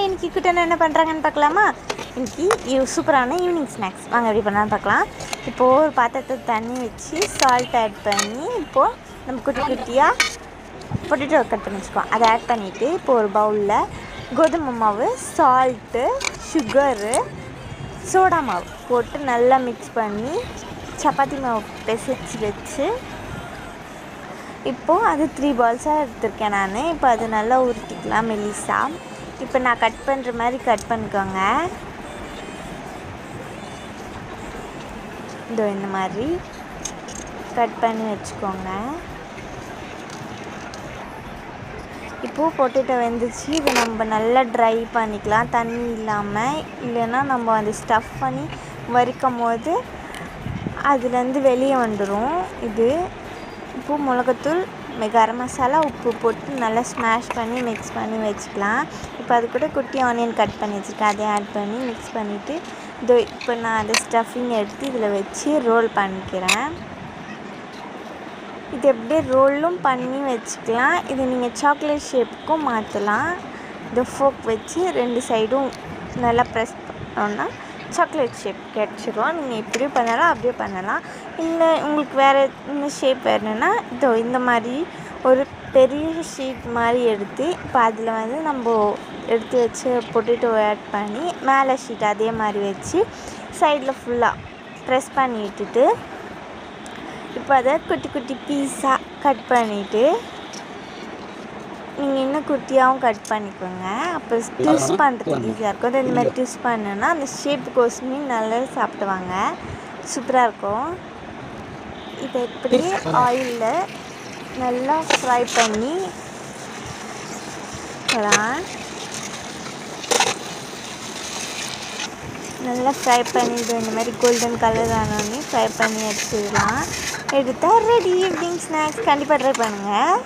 இன்றைக்கி குட்டனை என்ன பண்ணுறாங்கன்னு பார்க்கலாமா. இன்றைக்கி சூப்பரான ஈவினிங் ஸ்நாக்ஸ் வாங்க எப்படி பண்ணலான்னு பார்க்கலாம். இப்போது ஒரு பாத்திரத்தை தண்ணி வச்சு சால்ட் ஆட் பண்ணி இப்போது நம்ம குட்டி குட்டியாக பொட்டேட்டோ கட் பண்ணி வச்சுக்கோம். அதை ஆட் பண்ணிவிட்டு இப்போது ஒரு பவுலில் கோதுமை மாவு, சால்ட்டு, சுகரு, சோடா மாவு போட்டு நல்லா மிக்ஸ் பண்ணி சப்பாத்தி மாவு பிசைச்சி வச்சு இப்போது அது 3 பால்ஸாக எடுத்திருக்கேன் நான். இப்போ அது நல்லா உருட்டிக்கலாம் மெலிசா. இப்போ நான் கட் பண்ணுற மாதிரி கட் பண்ணிக்கோங்க. இதோ இந்த மாதிரி கட் பண்ணி வச்சுக்கோங்க. இப்போது பொட்டேட்டோ வெந்துச்சு. இதை நம்ம நல்லா ட்ரை பண்ணிக்கலாம் தண்ணி இல்லாமல். இல்லைன்னா நம்ம அதை ஸ்டஃப் பண்ணி வறுக்கும் போது அதுலேருந்து வெளியே வந்துடும். இது உப்பு, மிளகாத்தூள், கரம் மசாலா, உப்பு போட்டு நல்லா ஸ்மாஷ் பண்ணி மிக்ஸ் பண்ணி வச்சுக்கலாம். இப்போ அது கூட குட்டி ஆனியன் கட் பண்ணி வச்சுருக்கேன். அதை ஆட் பண்ணி மிக்ஸ் பண்ணிவிட்டு இப்போ நான் அதை ஸ்டஃபிங் எடுத்து இதில் வச்சு ரோல் பண்ணிக்கிறேன். இது எப்படியே ரோலும் பண்ணி வச்சுக்கலாம். இது நீங்கள் சாக்லேட் ஷேப்புக்கும் மாற்றலாம். இந்த ஃபோக் வச்சு 2 சைடும் நல்லா ப்ரெஸ் பண்ணோன்னா சாக்லேட் ஷேப் கிடச்சிரும். நீங்கள் இப்படியும் பண்ணலாம், அப்படியே பண்ணலாம். இல்லை உங்களுக்கு வேறு இந்த ஷேப் வேணும்னா இந்த மாதிரி ஒரு பெரிய ஷீட் மாதிரி எடுத்து இப்போ அதில் நம்ம எடுத்து வச்சு பொட்டேட்டோ ஆட் பண்ணி மேலே ஷீட் அதே மாதிரி வச்சு சைடில் ஃபுல்லாக ப்ரெஸ் பண்ணி விட்டுட்டு இப்போ அதை குட்டி குட்டி பீஸாக கட் பண்ணிவிட்டு நீங்கள் இன்னும் குட்டியாகவும் கட் பண்ணிக்கோங்க. அப்போ ட்விஸ்ட் பண்ணுறதுக்கு ஈஸியாக இருக்கும். இந்த மாதிரி ட்விஸ்ட் பண்ணோன்னா அந்த ஷேப்புக்கோசமே நல்லா சாப்பிடுவாங்க. சூப்பராக இருக்கும். இதை எப்படி ஆயிலில் நல்லா ஃப்ரை பண்ணி நல்லா ஃப்ரை பண்ணிவிட்டு இந்த மாதிரி கோல்டன் கலர் ஆனோடனே ஃப்ரை பண்ணி எடுத்துடலாம். எடுத்தால் ரெடி ஈவினிங் ஸ்நாக்ஸ். கண்டிப்பாக ட்ரை பண்ணுங்கள்.